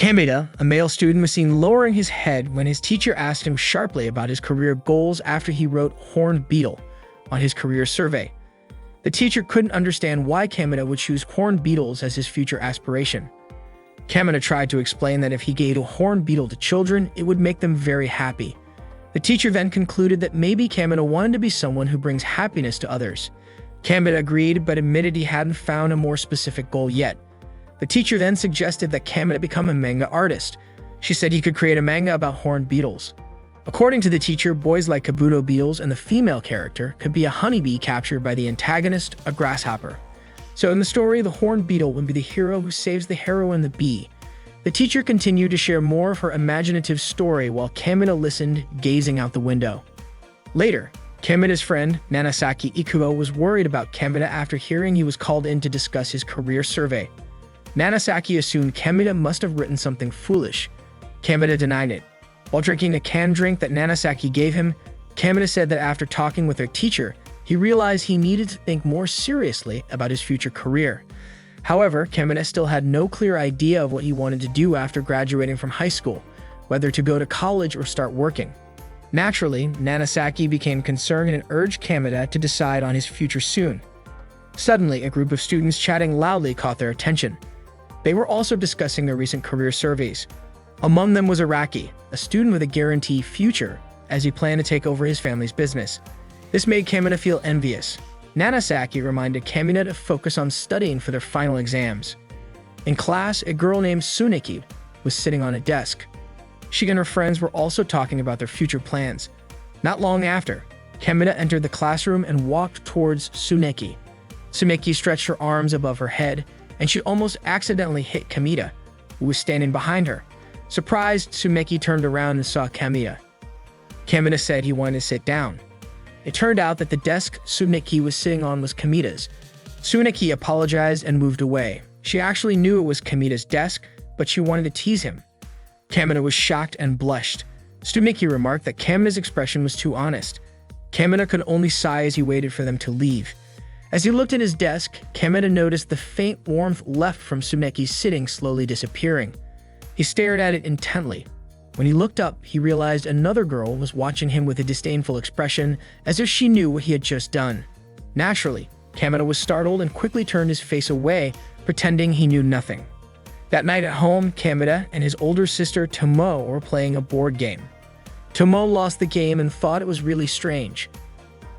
Kameda, a male student, was seen lowering his head when his teacher asked him sharply about his career goals after he wrote horned beetle on his career survey. The teacher couldn't understand why Kameda would choose horned beetles as his future aspiration. Kameda tried to explain that if he gave a horned beetle to children, it would make them very happy. The teacher then concluded that maybe Kameda wanted to be someone who brings happiness to others. Kameda agreed, but admitted he hadn't found a more specific goal yet. The teacher then suggested that Kameda become a manga artist. She said he could create a manga about horned beetles. According to the teacher, boys like kabuto beetles, and the female character could be a honeybee captured by the antagonist, a grasshopper. So in the story, the horned beetle would be the hero who saves the heroine, the bee. The teacher continued to share more of her imaginative story while Kameda listened, gazing out the window. Later, Kameda's friend, Nanasaki Ikuo, was worried about Kameda after hearing he was called in to discuss his career survey. Nanasaki assumed Kameda must have written something foolish. Kameda denied it. While drinking a canned drink that Nanasaki gave him, Kameda said that after talking with their teacher, he realized he needed to think more seriously about his future career. However, Kameda still had no clear idea of what he wanted to do after graduating from high school, whether to go to college or start working. Naturally, Nanasaki became concerned and urged Kameda to decide on his future soon. Suddenly, a group of students chatting loudly caught their attention. They were also discussing their recent career surveys. Among them was Araki, a student with a guaranteed future, as he planned to take over his family's business. This made Kameda feel envious. Nanasaki reminded Kameda to focus on studying for their final exams. In class, a girl named Tsuneki was sitting on a desk. She and her friends were also talking about their future plans. Not long after, Kameda entered the classroom and walked towards Tsuneki. Tsuneki stretched her arms above her head, and she almost accidentally hit Kameda, who was standing behind her. Surprised, Tsuneki turned around and saw Kameda. Kameda said he wanted to sit down. It turned out that the desk Tsuneki was sitting on was Kameda's. Tsuneki apologized and moved away. She actually knew it was Kameda's desk, but she wanted to tease him. Kameda was shocked and blushed. Tsuneki remarked that Kameda's expression was too honest. Kameda could only sigh as he waited for them to leave. As he looked at his desk, Kameda noticed the faint warmth left from Tsuneki's sitting slowly disappearing. He stared at it intently. When he looked up, he realized another girl was watching him with a disdainful expression, as if she knew what he had just done. Naturally, Kameda was startled and quickly turned his face away, pretending he knew nothing. That night at home, Kameda and his older sister Tomo were playing a board game. Tomo lost the game and thought it was really strange.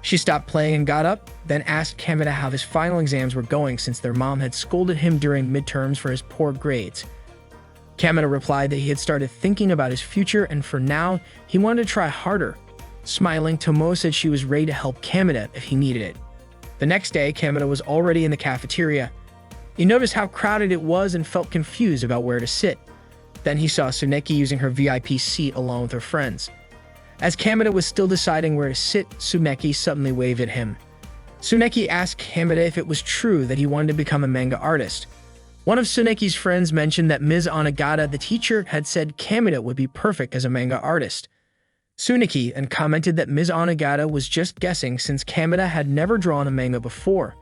She stopped playing and got up, then asked Kameda how his final exams were going since their mom had scolded him during midterms for his poor grades. Kameda replied that he had started thinking about his future and for now, he wanted to try harder. Smiling, Tomo said she was ready to help Kameda if he needed it. The next day, Kameda was already in the cafeteria. He noticed how crowded it was and felt confused about where to sit. Then he saw Tsuneki using her VIP seat along with her friends. As Kameda was still deciding where to sit, Tsuneki suddenly waved at him. Tsuneki asked Kameda if it was true that he wanted to become a manga artist. One of Tsuneki's friends mentioned that Ms. Onagata, the teacher, had said Kameda would be perfect as a manga artist. Tsuneki then commented that Ms. Onagata was just guessing since Kameda had never drawn a manga before.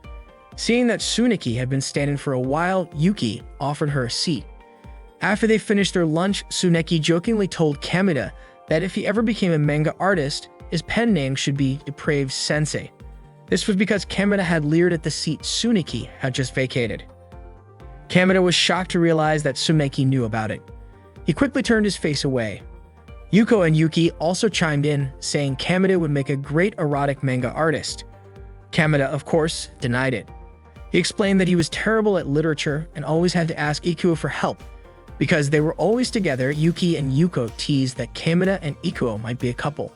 Seeing that Tsuneki had been standing for a while, Yuki offered her a seat. After they finished their lunch, Tsuneki jokingly told Kameda that if he ever became a manga artist, his pen name should be Depraved Sensei. This was because Kameda had leered at the seat Tsuneki had just vacated. Kameda was shocked to realize that Tsuneki knew about it. He quickly turned his face away. Yuko and Yuki also chimed in, saying Kameda would make a great erotic manga artist. Kameda, of course, denied it. He explained that he was terrible at literature and always had to ask Ikuo for help. Because they were always together, Yuki and Yuko teased that Kameda and Ikuo might be a couple.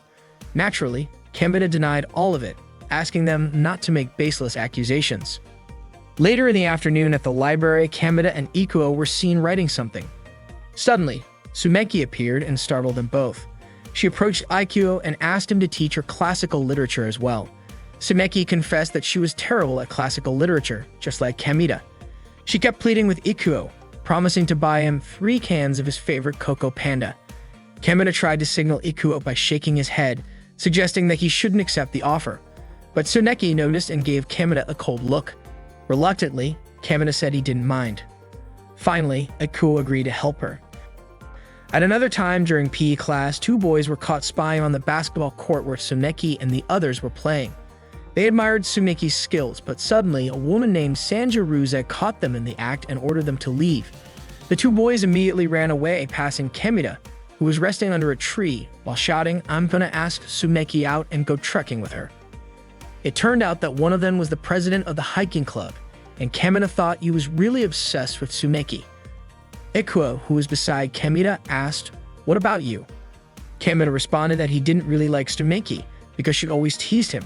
Naturally, Kameda denied all of it, asking them not to make baseless accusations. Later in the afternoon at the library, Kameda and Ikuo were seen writing something. Suddenly, Tsuneki appeared and startled them both. She approached Ikuo and asked him to teach her classical literature as well. Tsuneki confessed that she was terrible at classical literature, just like Kameda. She kept pleading with Ikuo, promising to buy him 3 cans of his favorite Cocoa Panda. Kameda tried to signal Ikuo by shaking his head, suggesting that he shouldn't accept the offer. But Tsuneki noticed and gave Kameda a cold look. Reluctantly, Kameda said he didn't mind. Finally, Ikuo agreed to help her. At another time during PE class, two boys were caught spying on the basketball court where Tsuneki and the others were playing. They admired Tsuneki's skills, but suddenly a woman named Sanjaruze caught them in the act and ordered them to leave. The two boys immediately ran away, passing Kemida, who was resting under a tree, while shouting, "I'm gonna ask Tsuneki out and go trekking with her." It turned out that one of them was the president of the hiking club, and Kemida thought he was really obsessed with Tsuneki. Ikuo, who was beside Kemida, asked, "What about you?" Kemida responded that he didn't really like Tsuneki because she always teased him.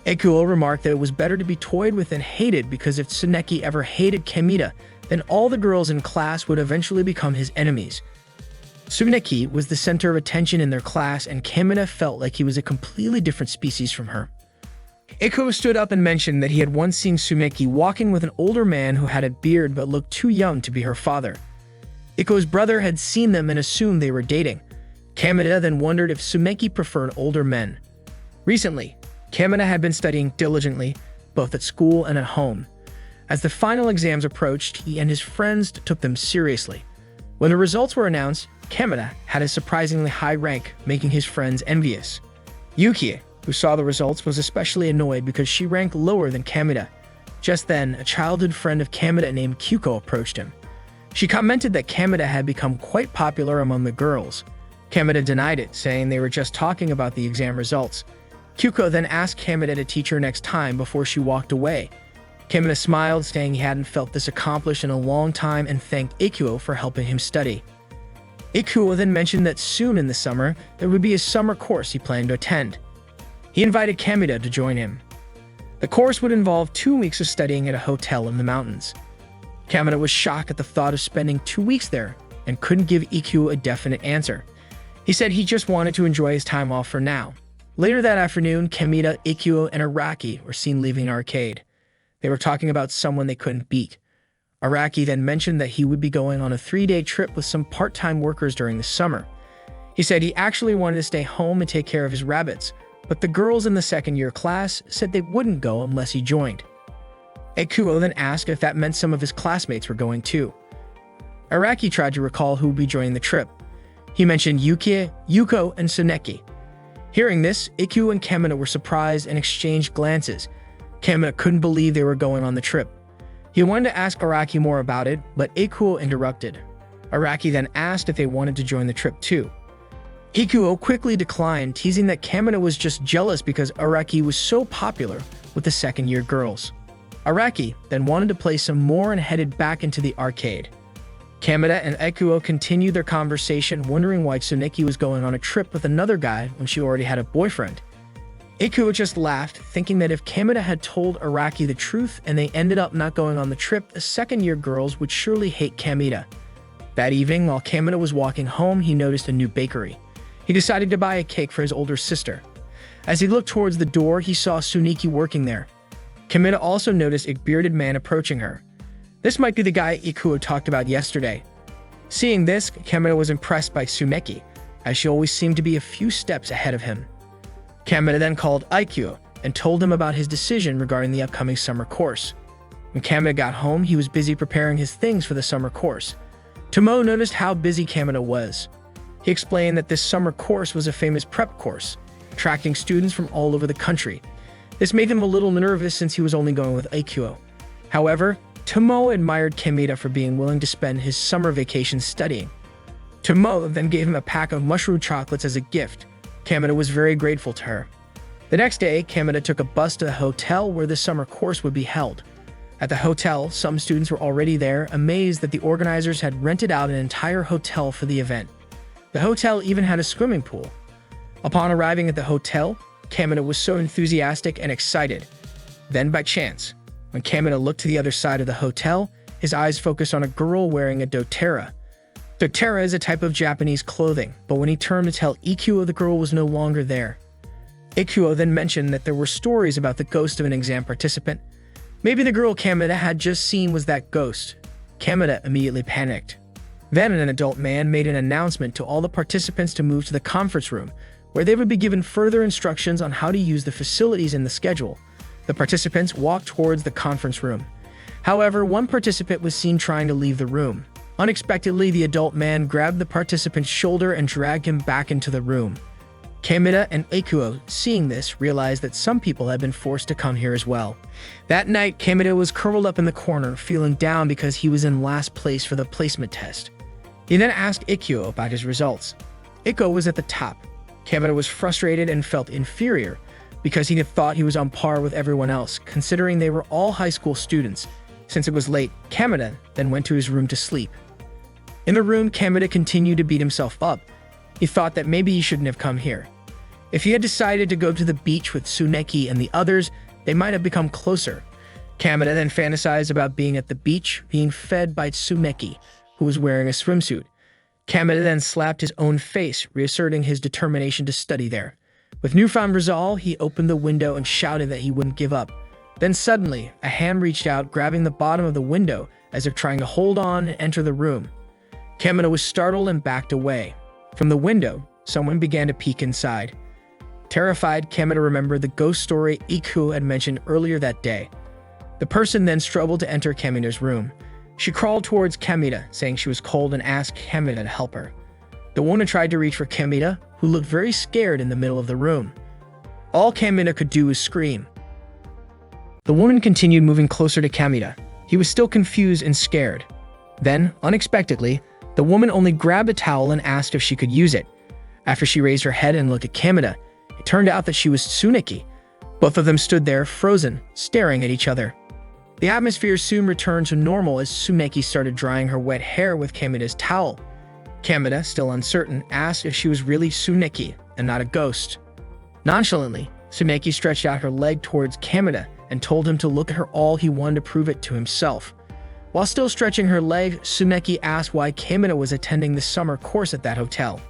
Ikuo remarked that it was better to be toyed with than hated because if Tsuneki ever hated Kemida, then all the girls in class would eventually become his enemies. Tsuneki was the center of attention in their class, and Kemida felt like he was a completely different species from her. Ikuo stood up and mentioned that he had once seen Tsuneki walking with an older man who had a beard but looked too young to be her father. Ikuo's brother had seen them and assumed they were dating. Kemida then wondered if Tsuneki preferred older men. Recently, Kemida had been studying diligently, both at school and at home. As the final exams approached, he and his friends took them seriously. When the results were announced, Kemida had a surprisingly high rank, making his friends envious. Yukie, who saw the results, was especially annoyed because she ranked lower than Kemida. Just then, a childhood friend of Kemida named Kyuko approached him. She commented that Kemida had become quite popular among the girls. Kemida denied it, saying they were just talking about the exam results. Kyuko then asked Kemida to teach her next time before she walked away. Kemida smiled, saying he hadn't felt this accomplished in a long time, and thanked Ikuo for helping him study. Ikuo then mentioned that soon in the summer, there would be a summer course he planned to attend. He invited Kemida to join him. The course would involve 2 weeks of studying at a hotel in the mountains. Kemida was shocked at the thought of spending 2 weeks there and couldn't give Ikuo a definite answer. He said he just wanted to enjoy his time off for now. Later that afternoon, Kemida, Ikuo, and Araki were seen leaving an arcade. They were talking about someone they couldn't beat. Araki then mentioned that he would be going on a 3-day trip with some part-time workers during the summer. He said he actually wanted to stay home and take care of his rabbits, but the girls in the second-year class said they wouldn't go unless he joined. Ikuo then asked if that meant some of his classmates were going too. Araki tried to recall who would be joining the trip. He mentioned Yukie, Yuko, and Tsuneki. Hearing this, Ikuo and Kemida were surprised and exchanged glances. Kemida couldn't believe they were going on the trip. He wanted to ask Araki more about it, but Ikuo interrupted. Araki then asked if they wanted to join the trip too. Ikuo quickly declined, teasing that Kemida was just jealous because Araki was so popular with the second-year girls. Araki then wanted to play some more and headed back into the arcade. Kemida and Ikuo continued their conversation, wondering why Tsuneki was going on a trip with another guy when she already had a boyfriend. Ikuo just laughed, thinking that if Kemida had told Araki the truth and they ended up not going on the trip, the second-year girls would surely hate Kemida. That evening, while Kemida was walking home, he noticed a new bakery. He decided to buy a cake for his older sister. As he looked towards the door, he saw Tsuneki working there. Kemida also noticed a bearded man approaching her. This might be the guy Ikuo talked about yesterday. Seeing this, Kemida was impressed by Tsuneki, as she always seemed to be a few steps ahead of him. Kemida then called Ikuo and told him about his decision regarding the upcoming summer course. When Kemida got home, he was busy preparing his things for the summer course. Tomo noticed how busy Kemida was. He explained that this summer course was a famous prep course, attracting students from all over the country. This made him a little nervous since he was only going with Ikuo. However, Tomo admired Kemida for being willing to spend his summer vacation studying. Tomo then gave him a pack of mushroom chocolates as a gift. Kemida was very grateful to her. The next day, Kemida took a bus to the hotel where the summer course would be held. At the hotel, some students were already there, amazed that the organizers had rented out an entire hotel for the event. The hotel even had a swimming pool. Upon arriving at the hotel, Kemida was so enthusiastic and excited. Then, by chance, when Kemida looked to the other side of the hotel, his eyes focused on a girl wearing a doTERRA. doTERRA is a type of Japanese clothing, but when he turned to tell Ikuo, the girl was no longer there. Ikuo then mentioned that there were stories about the ghost of an exam participant. Maybe the girl Kemida had just seen was that ghost. Kemida immediately panicked. Then an adult man made an announcement to all the participants to move to the conference room, where they would be given further instructions on how to use the facilities in the schedule. The participants walked towards the conference room. However, one participant was seen trying to leave the room. Unexpectedly, the adult man grabbed the participant's shoulder and dragged him back into the room. Kamita and Ikuo, seeing this, realized that some people had been forced to come here as well. That night, Kamita was curled up in the corner, feeling down because he was in last place for the placement test. He then asked Ikuo about his results. Ikuo was at the top. Kamita was frustrated and felt inferior because he had thought he was on par with everyone else, considering they were all high school students. Since it was late, Kamita then went to his room to sleep. In the room, Kamita continued to beat himself up. He thought that maybe he shouldn't have come here. If he had decided to go to the beach with Tsuneki and the others, they might have become closer. Kamita then fantasized about being at the beach, being fed by Tsuneki, who was wearing a swimsuit. Kamita then slapped his own face, reasserting his determination to study there. With newfound resolve, he opened the window and shouted that he wouldn't give up. Then suddenly, a hand reached out, grabbing the bottom of the window as if trying to hold on and enter the room. Kamita was startled and backed away. From the window, someone began to peek inside. Terrified, Kamita remembered the ghost story Ikuo had mentioned earlier that day. The person then struggled to enter Kamita's room. She crawled towards Kamita, saying she was cold, and asked Kamita to help her. The woman tried to reach for Kamita, who looked very scared in the middle of the room. All Kamita could do was scream. The woman continued moving closer to Kamita. He was still confused and scared. Then, unexpectedly, the woman only grabbed a towel and asked if she could use it. After she raised her head and looked at Kamita, it turned out that she was Tsuneki. Both of them stood there, frozen, staring at each other. The atmosphere soon returned to normal as Tsuneki started drying her wet hair with Kamita's towel. Kamita, still uncertain, asked if she was really Tsuneki and not a ghost. Nonchalantly, Tsuneki stretched out her leg towards Kamita and told him to look at her all he wanted to prove it to himself. While still stretching her leg, Tsuneki asked why Kamita was attending the summer course at that hotel.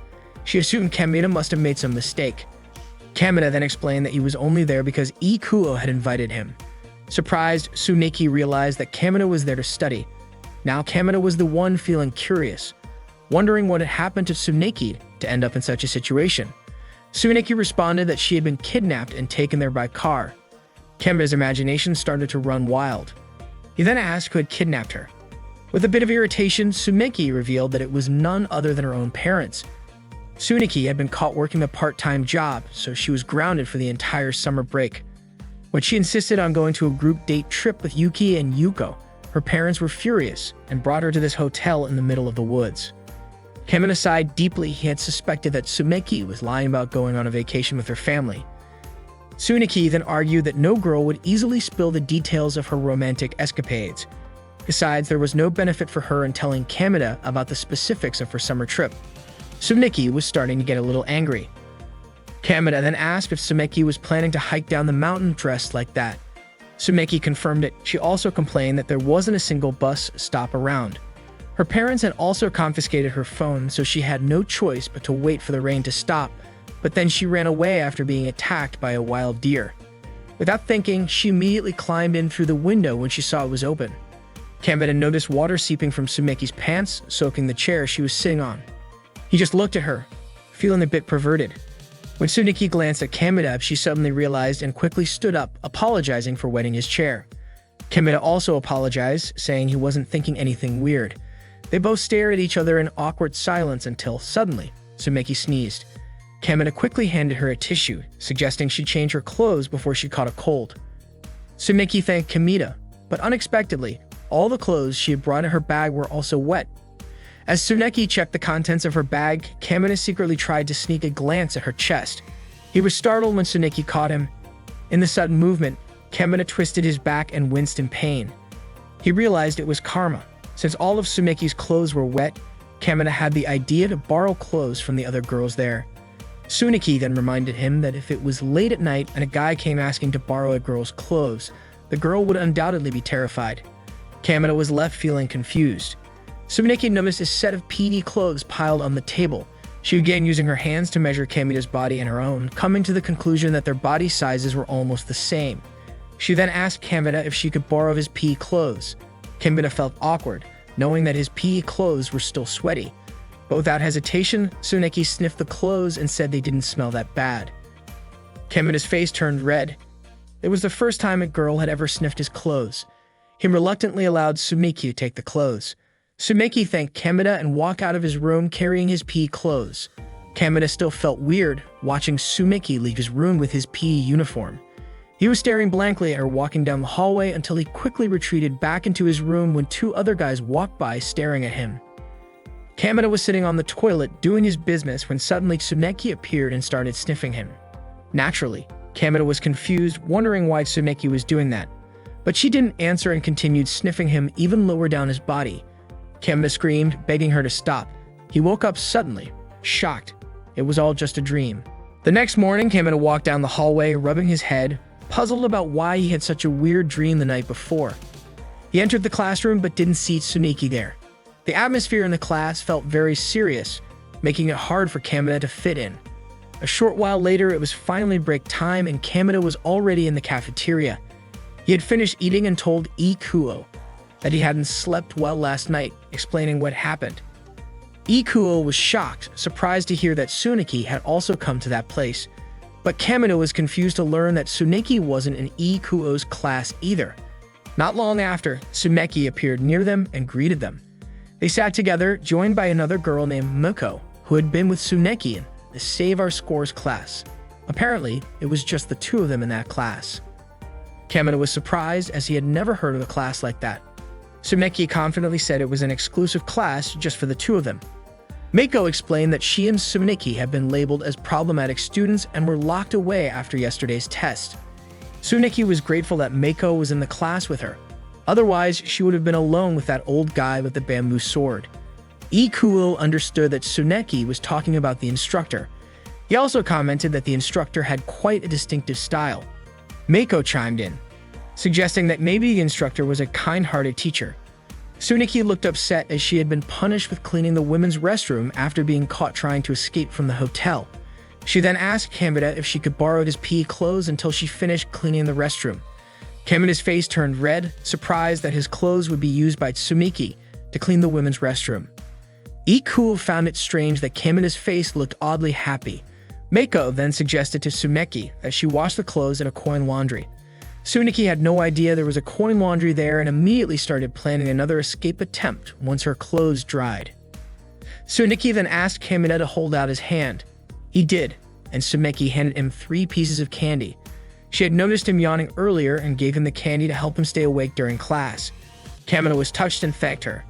She assumed Kamita must have made some mistake. Kamita then explained that he was only there because Ikuo had invited him. Surprised, Tsuneki realized that Kamita was there to study. Now Kamita was the one feeling curious, wondering what had happened to Tsuneki to end up in such a situation. Tsuneki responded that she had been kidnapped and taken there by car. Kamita's imagination started to run wild. He then asked who had kidnapped her. With a bit of irritation, Tsuneki revealed that it was none other than her own parents. Tsuneki had been caught working a part-time job, so she was grounded for the entire summer break. When she insisted on going to a group date trip with Yuki and Yuko, her parents were furious and brought her to this hotel in the middle of the woods. Kamita sighed deeply. He had suspected that Tsuneki was lying about going on a vacation with her family. Tsuneki then argued that no girl would easily spill the details of her romantic escapades. Besides, there was no benefit for her in telling Kamita about the specifics of her summer trip. Tsuneki was starting to get a little angry. Kamita then asked if Tsuneki was planning to hike down the mountain dressed like that. Tsuneki confirmed it. She also complained that there wasn't a single bus stop around. Her parents had also confiscated her phone, so she had no choice but to wait for the rain to stop, but then she ran away after being attacked by a wild deer. Without thinking, she immediately climbed in through the window when she saw it was open. Kamita noticed water seeping from Tsuneki's pants, soaking the chair she was sitting on. He just looked at her, feeling a bit perverted. When Tsuneki glanced at Kamita, she suddenly realized and quickly stood up, apologizing for wetting his chair. Kamita also apologized, saying he wasn't thinking anything weird. They both stared at each other in awkward silence until, suddenly, Tsuneki sneezed. Kamita quickly handed her a tissue, suggesting she change her clothes before she caught a cold. Tsuneki thanked Kamita, but unexpectedly, all the clothes she had brought in her bag were also wet. As Tsuneki checked the contents of her bag, Kamita secretly tried to sneak a glance at her chest. He was startled when Tsuneki caught him. In the sudden movement, Kamita twisted his back and winced in pain. He realized it was karma. Since all of Tsuneki's clothes were wet, Kamita had the idea to borrow clothes from the other girls there. Tsuneki then reminded him that if it was late at night and a guy came asking to borrow a girl's clothes, the girl would undoubtedly be terrified. Kamita was left feeling confused. Tsuneki noticed a set of PD clothes piled on the table. She began using her hands to measure Kamita's body and her own, coming to the conclusion that their body sizes were almost the same. She then asked Kamita if she could borrow his PE clothes. Kamita felt awkward, knowing that his PE clothes were still sweaty. But without hesitation, Tsuneki sniffed the clothes and said they didn't smell that bad. Kamita's face turned red. It was the first time a girl had ever sniffed his clothes. He reluctantly allowed Tsuneki to take the clothes. Sumeki thanked Kameda and walked out of his room carrying his PE clothes. Kameda still felt weird watching Sumeki leave his room with his PE uniform. He was staring blankly at her walking down the hallway until he quickly retreated back into his room when two other guys walked by staring at him. Kameda was sitting on the toilet doing his business when suddenly Tsuneki appeared and started sniffing him. Naturally, Kameda was confused, wondering why Tsuneki was doing that. But she didn't answer and continued sniffing him even lower down his body. Kameda screamed, begging her to stop. He woke up suddenly, shocked. It was all just a dream. The next morning, Kameda walked down the hallway, rubbing his head, puzzled about why he had such a weird dream the night before. He entered the classroom but didn't see Tsuneki there. The atmosphere in the class felt very serious, making it hard for Kameda to fit in. A short while later, it was finally break time and Kameda was already in the cafeteria. He had finished eating and told Ikuo that he hadn't slept well last night, explaining what happened. Ikuo was shocked, surprised to hear that Tsuneki had also come to that place. But Kameda was confused to learn that Tsuneki wasn't in Ikuo's class either. Not long after, Tsuneki appeared near them and greeted them. They sat together, joined by another girl named Miko, who had been with Tsuneki in the Save Our Scores class. Apparently, it was just the two of them in that class. Kameda was surprised as he had never heard of a class like that. Tsuneki confidently said it was an exclusive class just for the two of them. Miko explained that she and Tsuneki had been labeled as problematic students and were locked away after yesterday's test. Tsuneki was grateful that Miko was in the class with her. Otherwise, she would have been alone with that old guy with the bamboo sword. Ikuo understood that Tsuneki was talking about the instructor. He also commented that the instructor had quite a distinctive style. Mako chimed in, suggesting that maybe the instructor was a kind-hearted teacher. Tsuneki looked upset as she had been punished with cleaning the women's restroom after being caught trying to escape from the hotel. She then asked Kameda if she could borrow his PE clothes until she finished cleaning the restroom. Kameda's face turned red, surprised that his clothes would be used by Tsuneki to clean the women's restroom. Ikuo found it strange that Kameda's face looked oddly happy. Mako then suggested to Tsuneki that she wash the clothes in a coin laundry. Tsuneki had no idea there was a coin laundry there and immediately started planning another escape attempt once her clothes dried. Tsuneki then asked Kameda to hold out his hand. He did, and Tsuneki handed him 3 pieces of candy. She had noticed him yawning earlier and gave him the candy to help him stay awake during class. Kameda was touched and thanked her.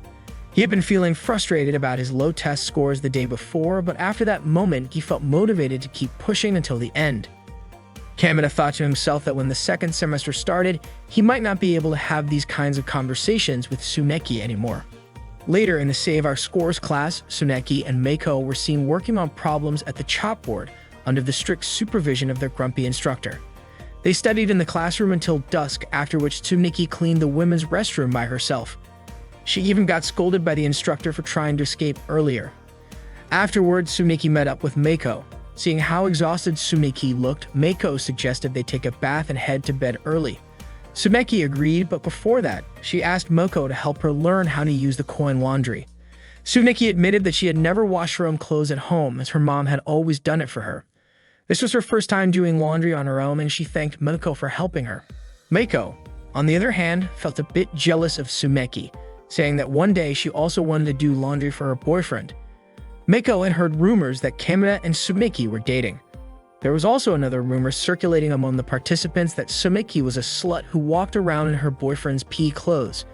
He had been feeling frustrated about his low test scores the day before, but after that moment, he felt motivated to keep pushing until the end. Kameda thought to himself that when the second semester started, he might not be able to have these kinds of conversations with Tsuneki anymore. Later in the Save Our Scores class, Tsuneki and Mako were seen working on problems at the chalkboard under the strict supervision of their grumpy instructor. They studied in the classroom until dusk, after which Tsuneki cleaned the women's restroom by herself. She even got scolded by the instructor for trying to escape earlier. Afterwards, Tsuneki met up with Mako. Seeing how exhausted Tsuneki looked, Mako suggested they take a bath and head to bed early. Tsuneki agreed, but before that, she asked Mako to help her learn how to use the coin laundry. Tsuneki admitted that she had never washed her own clothes at home, as her mom had always done it for her. This was her first time doing laundry on her own, and she thanked Mako for helping her. Mako, on the other hand, felt a bit jealous of Tsuneki, saying that one day she also wanted to do laundry for her boyfriend. Mako had heard rumors that Kameda and Tsuneki were dating. There was also another rumor circulating among the participants that Tsuneki was a slut who walked around in her boyfriend's PE clothes.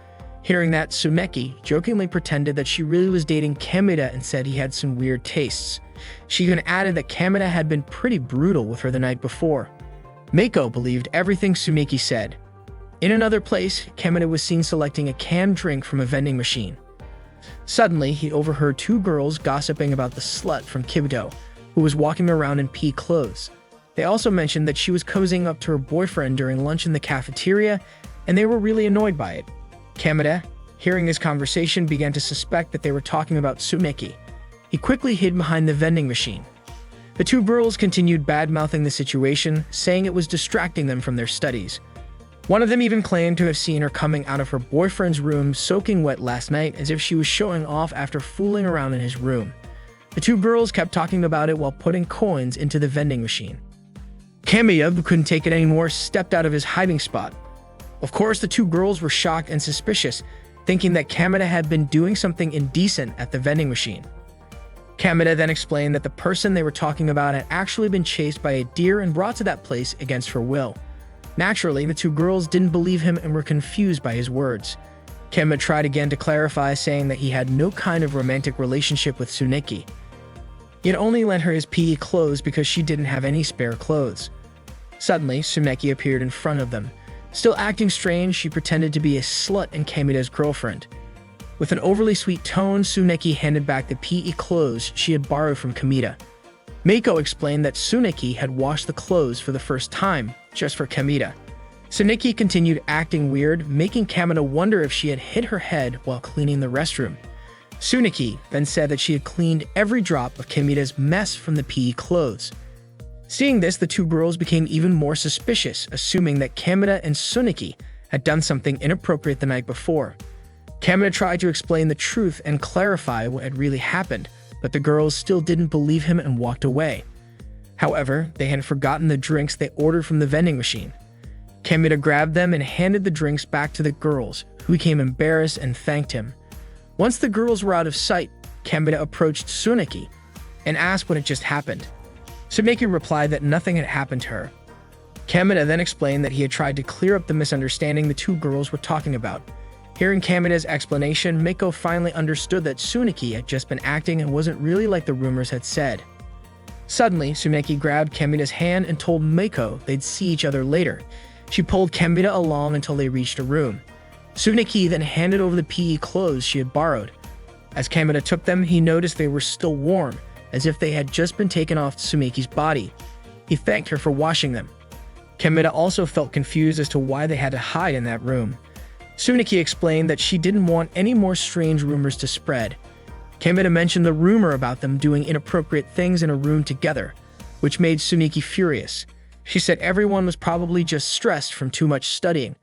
Hearing that, Tsuneki jokingly pretended that she really was dating Kameda and said he had some weird tastes. She even added that Kameda had been pretty brutal with her the night before. Mako believed everything Tsuneki said. In another place, Kameda was seen selecting a canned drink from a vending machine. Suddenly, he overheard 2 girls gossiping about the slut from Kibudo, who was walking around in PE clothes. They also mentioned that she was cozying up to her boyfriend during lunch in the cafeteria, and they were really annoyed by it. Kameda, hearing this conversation, began to suspect that they were talking about Tsuneki. He quickly hid behind the vending machine. The 2 girls continued bad-mouthing the situation, saying it was distracting them from their studies. One of them even claimed to have seen her coming out of her boyfriend's room soaking wet last night, as if she was showing off after fooling around in his room. The 2 girls kept talking about it while putting coins into the vending machine. Kameda, who couldn't take it anymore, stepped out of his hiding spot. Of course, the 2 girls were shocked and suspicious, thinking that Kameda had been doing something indecent at the vending machine. Kameda then explained that the person they were talking about had actually been chased by a deer and brought to that place against her will. Naturally, the two girls didn't believe him and were confused by his words. Kameda tried again to clarify, saying that he had no kind of romantic relationship with Tsuneki. He had only lent her his PE clothes because she didn't have any spare clothes. Suddenly, Tsuneki appeared in front of them. Still acting strange, she pretended to be a slut and Kameda's girlfriend. With an overly sweet tone, Tsuneki handed back the PE clothes she had borrowed from Kameda. Meiko explained that Tsuneki had washed the clothes for the first time, just for Kameda. Tsuneki continued acting weird, making Kameda wonder if she had hit her head while cleaning the restroom. Tsuneki then said that she had cleaned every drop of Kameda's mess from the PE clothes. Seeing this, the two girls became even more suspicious, assuming that Kameda and Tsuneki had done something inappropriate the night before. Kameda tried to explain the truth and clarify what had really happened, but the girls still didn't believe him and walked away. However, they had forgotten the drinks they ordered from the vending machine. Kameda grabbed them and handed the drinks back to the girls, who became embarrassed and thanked him. Once the girls were out of sight, Kameda approached Tsuneki and asked what had just happened. Tsuneki replied that nothing had happened to her. Kameda then explained that he had tried to clear up the misunderstanding the two girls were talking about. Hearing Kameda's explanation, Meiko finally understood that Tsuneki had just been acting and wasn't really like the rumors had said. Suddenly, Tsuneki grabbed Kameda's hand and told Meiko they'd see each other later. She pulled Kameda along until they reached a room. Tsuneki then handed over the PE clothes she had borrowed. As Kameda took them, he noticed they were still warm, as if they had just been taken off Tsuneki's body. He thanked her for washing them. Kameda also felt confused as to why they had to hide in that room. Tsuneki explained that she didn't want any more strange rumors to spread. Kameda mentioned the rumor about them doing inappropriate things in a room together, which made Tsuneki furious. She said everyone was probably just stressed from too much studying.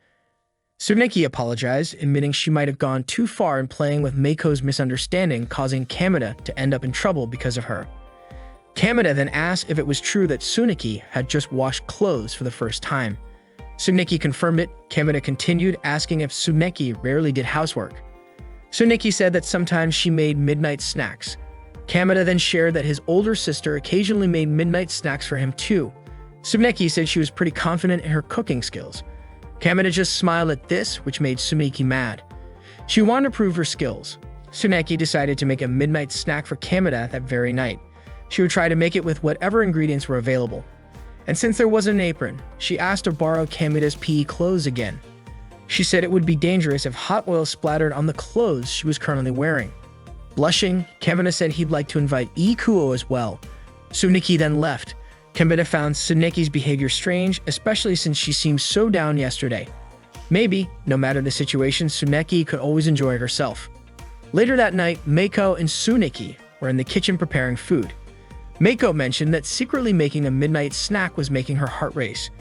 Tsuneki apologized, admitting she might have gone too far in playing with Meiko's misunderstanding, causing Kameda to end up in trouble because of her. Kameda then asked if it was true that Tsuneki had just washed clothes for the first time. Tsuneki confirmed it. Kameda continued, asking if Tsuneki rarely did housework. Tsuneki said that sometimes she made midnight snacks. Kameda then shared that his older sister occasionally made midnight snacks for him too. Tsuneki said she was pretty confident in her cooking skills. Kameda just smiled at this, which made Tsuneki mad. She wanted to prove her skills. Tsuneki decided to make a midnight snack for Kameda that very night. She would try to make it with whatever ingredients were available. And since there wasn't an apron, she asked to borrow Kameda's PE clothes again. She said it would be dangerous if hot oil splattered on the clothes she was currently wearing. Blushing, Kameda said he'd like to invite Ikuo as well. Tsuneki then left. Kameda found Tsuneki's behavior strange, especially since she seemed so down yesterday. Maybe, no matter the situation, Tsuneki could always enjoy herself. Later that night, Meiko and Tsuneki were in the kitchen preparing food. Meiko mentioned that secretly making a midnight snack was making her heart race.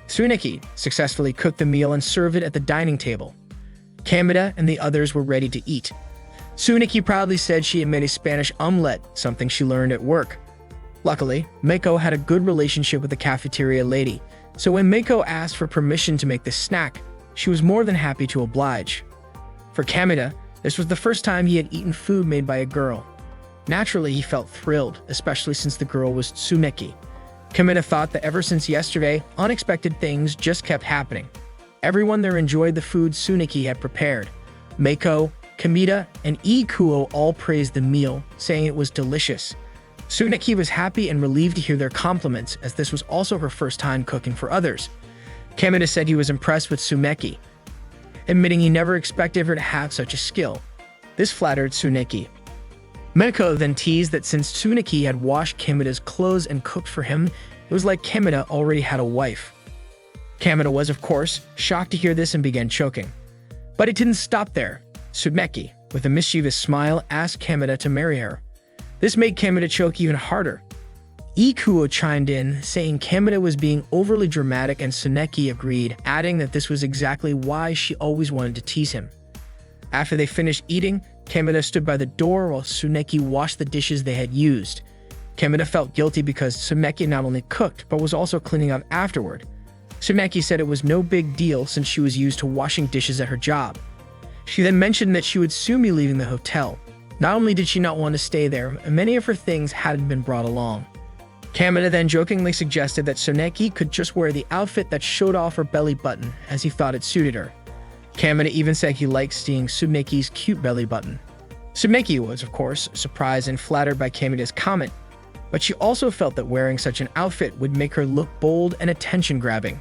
Tsuneki successfully cooked the meal and served it at the dining table. Kameda and the others were ready to eat. Tsuneki proudly said she had made a Spanish omelette, something she learned at work. Luckily, Meiko had a good relationship with the cafeteria lady, so when Meiko asked for permission to make the snack, she was more than happy to oblige. For Kameda, this was the first time he had eaten food made by a girl. Naturally, he felt thrilled, especially since the girl was Tsuneki. Kameda thought that ever since yesterday, unexpected things just kept happening. Everyone there enjoyed the food Tsuneki had prepared. Meiko, Kameda, and Ikuo all praised the meal, saying it was delicious. Tsuneki was happy and relieved to hear their compliments, as this was also her first time cooking for others. Kameda said he was impressed with Tsuneki, admitting he never expected her to have such a skill. This flattered Tsuneki. Meiko then teased that since Tsuneki had washed Kameda's clothes and cooked for him, it was like Kameda already had a wife. Kameda was, of course, shocked to hear this and began choking. But it didn't stop there. Tsuneki, with a mischievous smile, asked Kameda to marry her. This made Kameda choke even harder. Ikuo chimed in, saying Kameda was being overly dramatic, and Tsuneki agreed, adding that this was exactly why she always wanted to tease him. After they finished eating, Kameda stood by the door while Tsuneki washed the dishes they had used. Kameda felt guilty because Tsuneki not only cooked, but was also cleaning up afterward. Tsuneki said it was no big deal since she was used to washing dishes at her job. She then mentioned that she would soon be leaving the hotel. Not only did she not want to stay there, many of her things hadn't been brought along. Kamina then jokingly suggested that Soneki could just wear the outfit that showed off her belly button, as he thought it suited her. Kamina even said he liked seeing Tsuneki's cute belly button. Tsuneki was, of course, surprised and flattered by Kamina's comment, but she also felt that wearing such an outfit would make her look bold and attention-grabbing.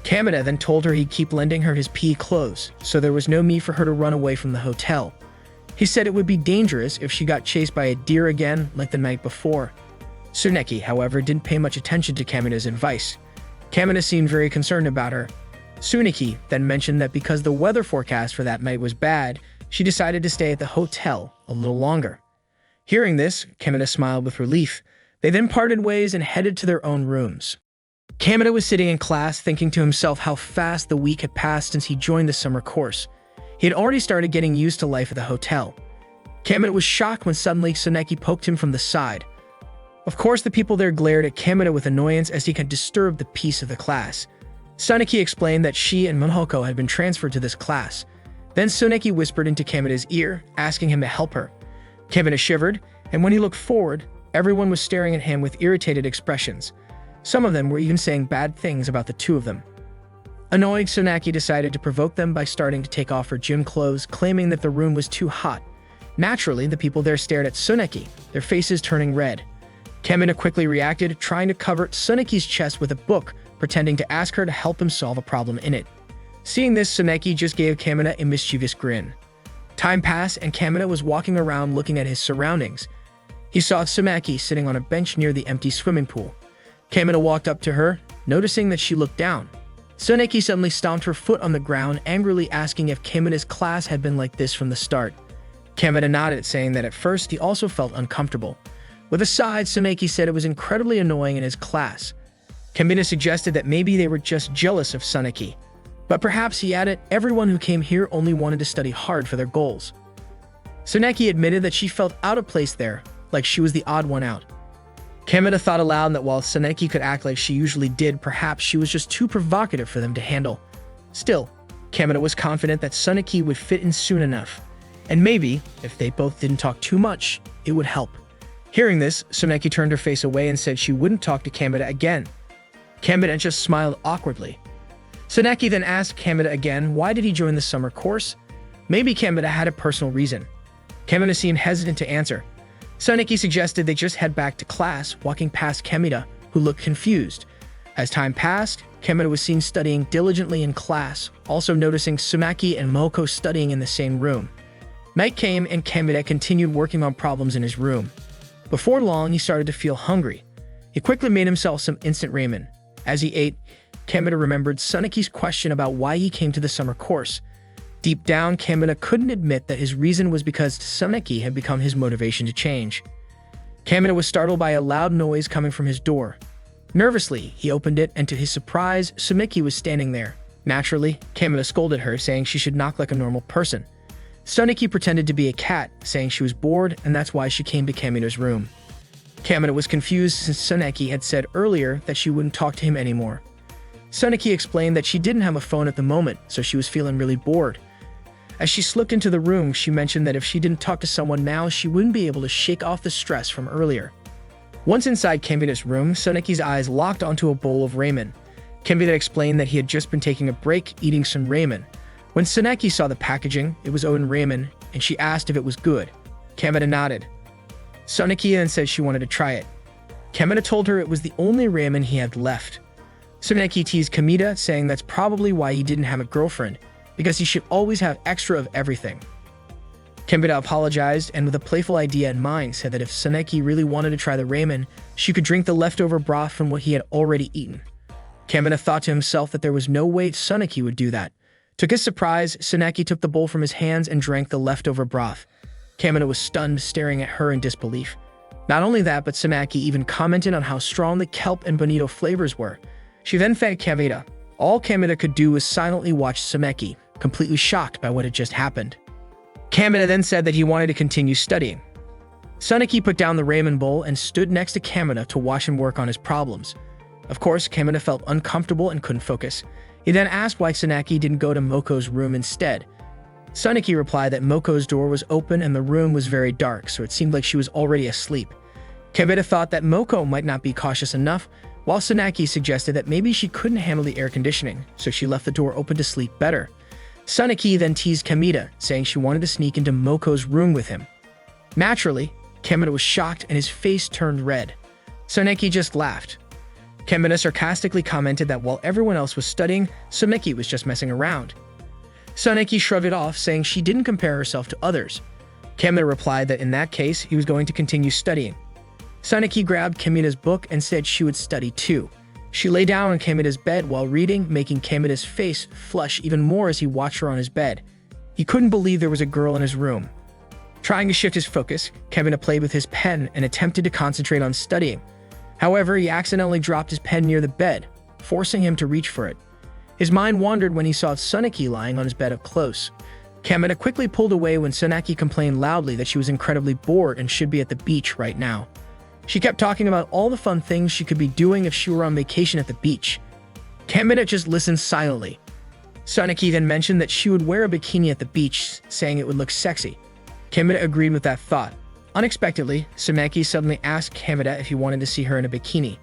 Kamina then told her he'd keep lending her his PE clothes, so there was no need for her to run away from the hotel. He said it would be dangerous if she got chased by a deer again like the night before. Tsuneki, however, didn't pay much attention to Kamina's advice. Kamina seemed very concerned about her. Tsuneki then mentioned that because the weather forecast for that night was bad, she decided to stay at the hotel a little longer. Hearing this, Kamina smiled with relief. They then parted ways and headed to their own rooms. Kamina was sitting in class thinking to himself how fast the week had passed since he joined the summer course. He had already started getting used to life at the hotel. Kamina was shocked when suddenly Tsuneki poked him from the side. Of course, the people there glared at Kamina with annoyance as he had disturbed the peace of the class. Tsuneki explained that she and Monhoko had been transferred to this class. Then Tsuneki whispered into Kamina's ear, asking him to help her. Kamina shivered, and when he looked forward, everyone was staring at him with irritated expressions. Some of them were even saying bad things about the two of them. Annoyed, Tsuneki decided to provoke them by starting to take off her gym clothes, claiming that the room was too hot. Naturally, the people there stared at Tsuneki, their faces turning red. Kamina quickly reacted, trying to cover Tsuneki's chest with a book, pretending to ask her to help him solve a problem in it. Seeing this, Tsuneki just gave Kamina a mischievous grin. Time passed, and Kamina was walking around looking at his surroundings. He saw Tsuneki sitting on a bench near the empty swimming pool. Kamina walked up to her, noticing that she looked down. Tsuneki suddenly stomped her foot on the ground, angrily asking if Kamina's class had been like this from the start. Kamina nodded, saying that at first he also felt uncomfortable. With a sigh, Tsuneki said it was incredibly annoying in his class. Kamina suggested that maybe they were just jealous of Tsuneki. But perhaps, he added, everyone who came here only wanted to study hard for their goals. Tsuneki admitted that she felt out of place there, like she was the odd one out. Kamina thought aloud that while Tsuneki could act like she usually did, perhaps she was just too provocative for them to handle. Still, Kamina was confident that Tsuneki would fit in soon enough. And maybe, if they both didn't talk too much, it would help. Hearing this, Tsuneki turned her face away and said she wouldn't talk to Kamina again. Kamina just smiled awkwardly. Tsuneki then asked Kamina again why did he join the summer course. Maybe Kamina had a personal reason. Kamina seemed hesitant to answer. Tsuneki suggested they just head back to class, walking past Kamina, who looked confused. As time passed, Kamina was seen studying diligently in class, also noticing Tsuneki and Moko studying in the same room. Night came and Kamina continued working on problems in his room. Before long, he started to feel hungry. He quickly made himself some instant ramen. As he ate, Kamina remembered Tsuneki's question about why he came to the summer course. Deep down, Kamina couldn't admit that his reason was because Tsuneki had become his motivation to change. Kamina was startled by a loud noise coming from his door. Nervously, he opened it, and to his surprise, Tsuneki was standing there. Naturally, Kamina scolded her, saying she should knock like a normal person. Tsuneki pretended to be a cat, saying she was bored and that's why she came to Kamina's room. Kamina was confused since Tsuneki had said earlier that she wouldn't talk to him anymore. Tsuneki explained that she didn't have a phone at the moment, so she was feeling really bored. As she slipped into the room, she mentioned that if she didn't talk to someone now, she wouldn't be able to shake off the stress from earlier. Once inside Kamina's room, Tsuneki's eyes locked onto a bowl of ramen. Kamina explained that he had just been taking a break eating some ramen. When Tsuneki saw the packaging, it was Oden ramen, and she asked if it was good. Kamina nodded. Tsuneki then said she wanted to try it. Kamina told her it was the only ramen he had left. Tsuneki teased Kamina, saying that's probably why he didn't have a girlfriend, because he should always have extra of everything. Kamina apologized and with a playful idea in mind said that if Tsuneki really wanted to try the ramen, she could drink the leftover broth from what he had already eaten. Kamina thought to himself that there was no way Tsuneki would do that. To his surprise, Tsuneki took the bowl from his hands and drank the leftover broth. Kamina was stunned, staring at her in disbelief. Not only that, but Tsuneki even commented on how strong the kelp and bonito flavors were. She then fed Kamina. All Kamina could do was silently watch Tsuneki, completely shocked by what had just happened. Kamina then said that he wanted to continue studying. Tsuneki put down the ramen bowl and stood next to Kamina to watch him work on his problems. Of course, Kamina felt uncomfortable and couldn't focus. He then asked why Tsuneki didn't go to Moko's room instead. Sunaki replied that Moko's door was open and the room was very dark, so it seemed like she was already asleep. Kemita thought that Moko might not be cautious enough, while Sunaki suggested that maybe she couldn't handle the air conditioning, so she left the door open to sleep better. Sunaki then teased Kemita, saying she wanted to sneak into Moko's room with him. Naturally, Kemita was shocked and his face turned red. Sunaki just laughed. Kemita sarcastically commented that while everyone else was studying, Sunaki was just messing around. Sunaki shrugged it off, saying she didn't compare herself to others. Kemita replied that in that case, he was going to continue studying. Sunaki grabbed Kemita's book and said she would study too. She lay down on Kemita's bed while reading, making Kemita's face flush even more as he watched her on his bed. He couldn't believe there was a girl in his room. Trying to shift his focus, Kemita played with his pen and attempted to concentrate on studying. However, he accidentally dropped his pen near the bed, forcing him to reach for it. His mind wandered when he saw Sunaki lying on his bed up close. Kemita quickly pulled away when Sunaki complained loudly that she was incredibly bored and should be at the beach right now. She kept talking about all the fun things she could be doing if she were on vacation at the beach. Kemita just listened silently. Sunaki then mentioned that she would wear a bikini at the beach, saying it would look sexy. Kemita agreed with that thought. Unexpectedly, Sunaki suddenly asked Kemita if he wanted to see her in a bikini.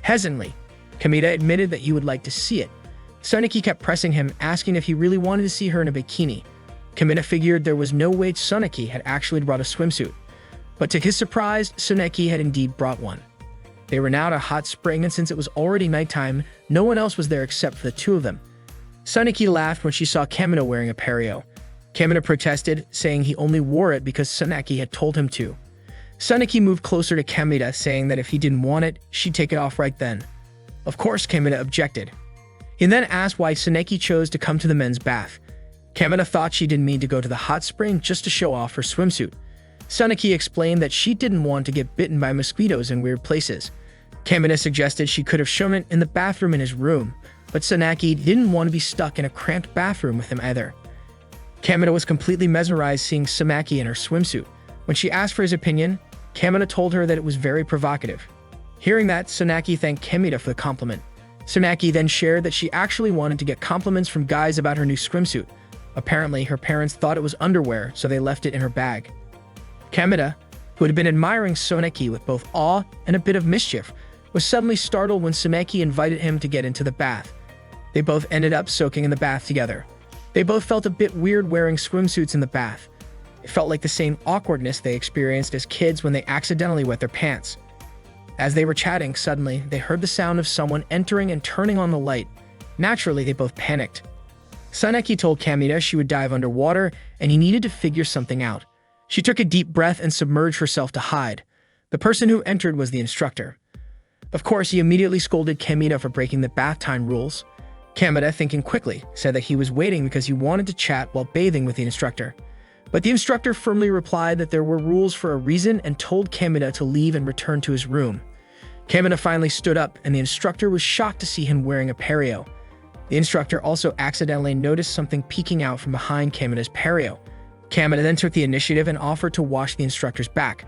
Hesitantly, Kemita admitted that he would like to see it. Sunaki kept pressing him, asking if he really wanted to see her in a bikini. Kemita figured there was no way Sunaki had actually brought a swimsuit. But to his surprise, Sunaki had indeed brought one. They were now at a hot spring, and since it was already nighttime, no one else was there except for the two of them. Sunaki laughed when she saw Kemita wearing a pareo. Kemita protested, saying he only wore it because Sunaki had told him to. Sunaki moved closer to Kemita, saying that if he didn't want it, she'd take it off right then. Of course, Kemita objected. He then asked why Sunaki chose to come to the men's bath. Kemita thought she didn't mean to go to the hot spring just to show off her swimsuit. Sunaki explained that she didn't want to get bitten by mosquitoes in weird places. Kemita suggested she could have shown it in the bathroom in his room, but Sunaki didn't want to be stuck in a cramped bathroom with him either. Kemita was completely mesmerized seeing Sunaki in her swimsuit. When she asked for his opinion, Kemita told her that it was very provocative. Hearing that, Sunaki thanked Kemita for the compliment. Sunaki then shared that she actually wanted to get compliments from guys about her new swimsuit. Apparently, her parents thought it was underwear, so they left it in her bag. Kemita, who had been admiring Sunaki with both awe and a bit of mischief, was suddenly startled when Sunaki invited him to get into the bath. They both ended up soaking in the bath together. They both felt a bit weird wearing swimsuits in the bath. It felt like the same awkwardness they experienced as kids when they accidentally wet their pants. As they were chatting, suddenly, they heard the sound of someone entering and turning on the light. Naturally, they both panicked. Sunaki told Kemita she would dive underwater and he needed to figure something out. She took a deep breath and submerged herself to hide. The person who entered was the instructor. Of course, he immediately scolded Kemita for breaking the bath time rules. Kemita, thinking quickly, said that he was waiting because he wanted to chat while bathing with the instructor. But the instructor firmly replied that there were rules for a reason and told Kemita to leave and return to his room. Kemita finally stood up and the instructor was shocked to see him wearing a pareo. The instructor also accidentally noticed something peeking out from behind Kemita's pareo. Kemita then took the initiative and offered to wash the instructor's back.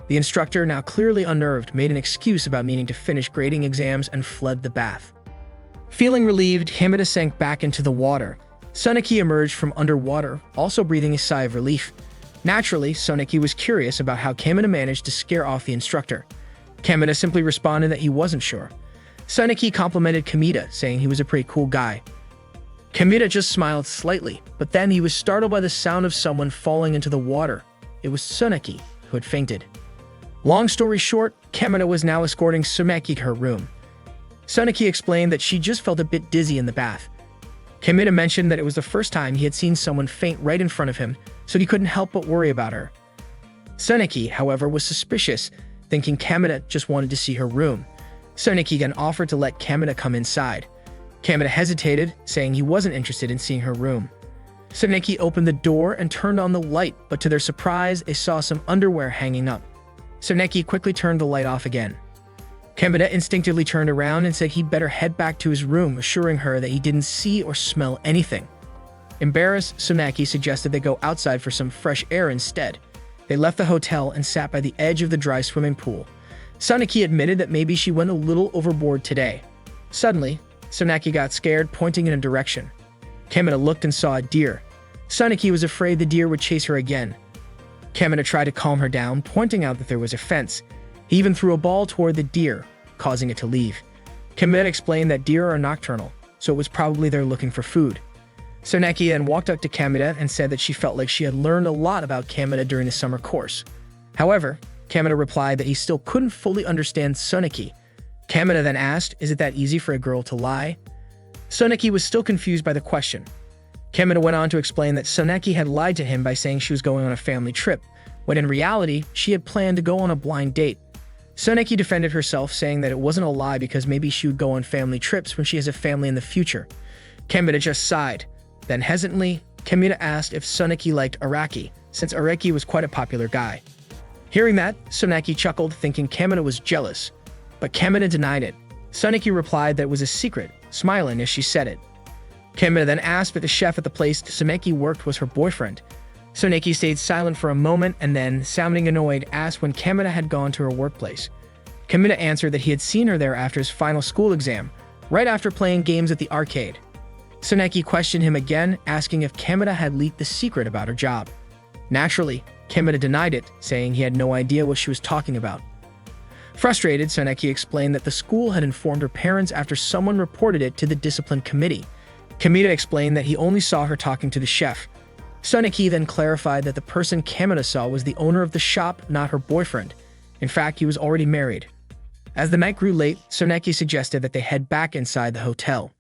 The instructor, now clearly unnerved, made an excuse about needing to finish grading exams and fled the bath. Feeling relieved, Kemita sank back into the water. Sunaki emerged from underwater, also breathing a sigh of relief. Naturally, Sunaki was curious about how Kemita managed to scare off the instructor. Kemita simply responded that he wasn't sure. Sunaki complimented Kemita, saying he was a pretty cool guy. Kemita just smiled slightly, but then he was startled by the sound of someone falling into the water. It was Sunaki, who had fainted. Long story short, Kemita was now escorting Sunaki to her room. Sunaki explained that she just felt a bit dizzy in the bath. Kemita mentioned that it was the first time he had seen someone faint right in front of him, so he couldn't help but worry about her. Sunaki, however, was suspicious, thinking Kemita just wanted to see her room. Sunaki then offered to let Kemita come inside. Kemita hesitated, saying he wasn't interested in seeing her room. Sunaki opened the door and turned on the light, but to their surprise, they saw some underwear hanging up. Sunaki quickly turned the light off again. Kemita instinctively turned around and said he'd better head back to his room, assuring her that he didn't see or smell anything. Embarrassed, Sunaki suggested they go outside for some fresh air instead. They left the hotel and sat by the edge of the dry swimming pool. Sunaki admitted that maybe she went a little overboard today. Suddenly, Sunaki got scared, pointing in a direction. Kemita looked and saw a deer. Suneki was afraid the deer would chase her again. Kamina tried to calm her down, pointing out that there was a fence. He even threw a ball toward the deer, causing it to leave. Kamina explained that deer are nocturnal, so it was probably there looking for food. Suneki then walked up to Kamina and said that she felt like she had learned a lot about Kamina during the summer course. However, Kamina replied that he still couldn't fully understand Suneki. Kamina then asked, "Is it that easy for a girl to lie?" Suneki was still confused by the question. Kamina went on to explain that Suneki had lied to him by saying she was going on a family trip, when in reality, she had planned to go on a blind date. Suneki defended herself, saying that it wasn't a lie because maybe she would go on family trips when she has a family in the future. Kamina just sighed. Then hesitantly, Kamina asked if Suneki liked Araki, since Araki was quite a popular guy. Hearing that, Suneki chuckled, thinking Kamina was jealous. But Kamina denied it. Suneki replied that it was a secret, smiling as she said it. Kamina then asked if the chef at the place Suneki worked was her boyfriend. Suneki stayed silent for a moment and then, sounding annoyed, asked when Kamina had gone to her workplace. Kamina answered that he had seen her there after his final school exam, right after playing games at the arcade. Suneki questioned him again, asking if Kamina had leaked the secret about her job. Naturally, Kamina denied it, saying he had no idea what she was talking about. Frustrated, Suneki explained that the school had informed her parents after someone reported it to the discipline committee. Kamina explained that he only saw her talking to the chef. Suneki then clarified that the person Kamina saw was the owner of the shop, not her boyfriend. In fact, he was already married. As the night grew late, Suneki suggested that they head back inside the hotel.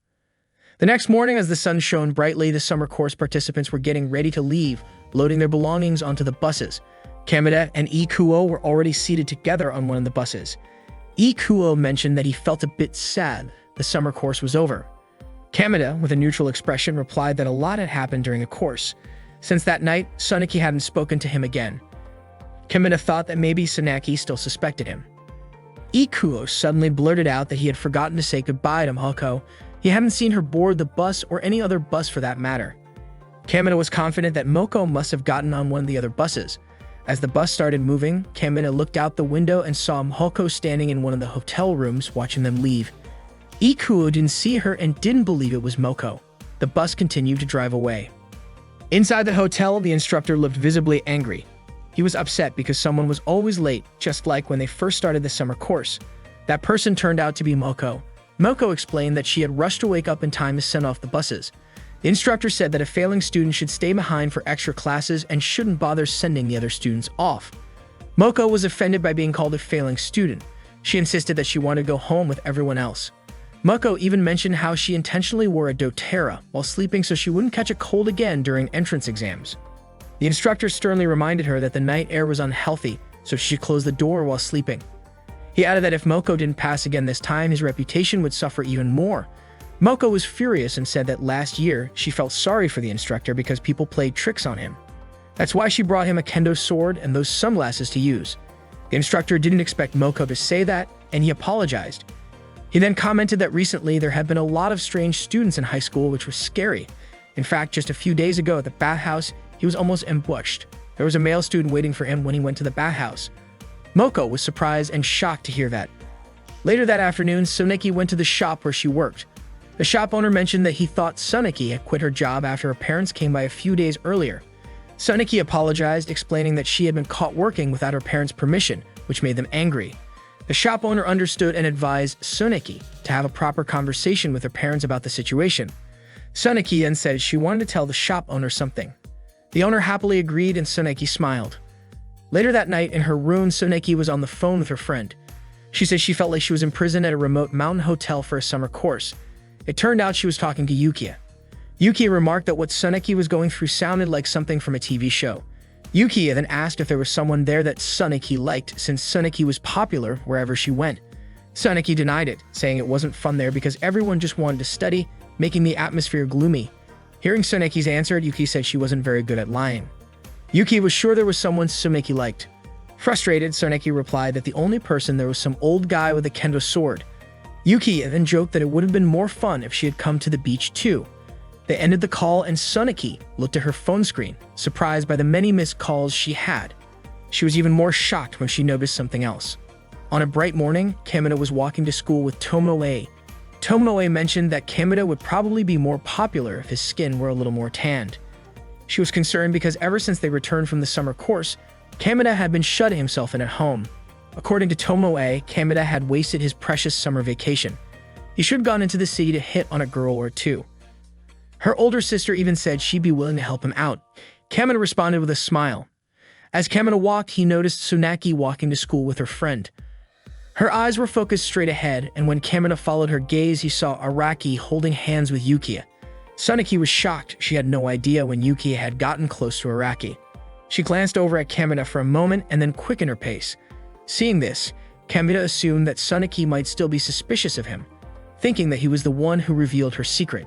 The next morning, as the sun shone brightly, the summer course participants were getting ready to leave, loading their belongings onto the buses. Kamina and Ikuo were already seated together on one of the buses. Ikuo mentioned that he felt a bit sad the summer course was over. Kamina, with a neutral expression, replied that a lot had happened during the course. Since that night, Suneki hadn't spoken to him again. Kamina thought that maybe Suneki still suspected him. Ikuo suddenly blurted out that he had forgotten to say goodbye to Moko. He hadn't seen her board the bus or any other bus for that matter. Kamina was confident that Moko must have gotten on one of the other buses. As the bus started moving, Kamina looked out the window and saw Moko standing in one of the hotel rooms watching them leave. Ikuo didn't see her and didn't believe it was Moko. The bus continued to drive away. Inside the hotel, the instructor looked visibly angry. He was upset because someone was always late, just like when they first started the summer course. That person turned out to be Moko. Moko explained that she had rushed to wake up in time to send off the buses. The instructor said that a failing student should stay behind for extra classes and shouldn't bother sending the other students off. Moko was offended by being called a failing student. She insisted that she wanted to go home with everyone else. Moko even mentioned how she intentionally wore a doTERRA while sleeping so she wouldn't catch a cold again during entrance exams. The instructor sternly reminded her that the night air was unhealthy, so she should close the door while sleeping. He added that if Moko didn't pass again this time, his reputation would suffer even more. Moko was furious and said that last year she felt sorry for the instructor because people played tricks on him. That's why she brought him a kendo sword and those sunglasses to use. The instructor didn't expect Moko to say that, and he apologized. He then commented that recently there had been a lot of strange students in high school, which was scary. In fact, just a few days ago at the bathhouse, he was almost ambushed. There was a male student waiting for him when he went to the bathhouse. Moko was surprised and shocked to hear that. Later that afternoon, Suneki went to the shop where she worked. The shop owner mentioned that he thought Suneki had quit her job after her parents came by a few days earlier. Suneki apologized, explaining that she had been caught working without her parents' permission, which made them angry. The shop owner understood and advised Suneki to have a proper conversation with her parents about the situation. Suneki then said she wanted to tell the shop owner something. The owner happily agreed and Suneki smiled. Later that night, in her room, Suneki was on the phone with her friend. She said she felt like she was imprisoned at a remote mountain hotel for a summer course. It turned out she was talking to Yukia. Yukia remarked that what Suneki was going through sounded like something from a TV show. Yukia then asked if there was someone there that Suneki liked, since Suneki was popular wherever she went. Suneki denied it, saying it wasn't fun there because everyone just wanted to study, making the atmosphere gloomy. Hearing Suneki's answer, Yuki said she wasn't very good at lying. Yuki was sure there was someone Suneki liked. Frustrated, Suneki replied that the only person there was some old guy with a kendo sword. Yuki then joked that it would have been more fun if she had come to the beach too. They ended the call and Suneki looked at her phone screen, surprised by the many missed calls she had. She was even more shocked when she noticed something else. On a bright morning, Kamina was walking to school with Tomoe. Tomoe mentioned that Kamina would probably be more popular if his skin were a little more tanned. She was concerned because ever since they returned from the summer course, Kameda had been shutting himself in at home. According to Tomoe, Kameda had wasted his precious summer vacation. He should have gone into the city to hit on a girl or two. Her older sister even said she'd be willing to help him out. Kameda responded with a smile. As Kameda walked, he noticed Tsunaki walking to school with her friend. Her eyes were focused straight ahead, and when Kameda followed her gaze, he saw Araki holding hands with Yukiya. Tsunaki was shocked. She had no idea when Yukiya had gotten close to Araki. She glanced over at Kameda for a moment and then quickened her pace. Seeing this, Kameda assumed that Tsunaki might still be suspicious of him, thinking that he was the one who revealed her secret.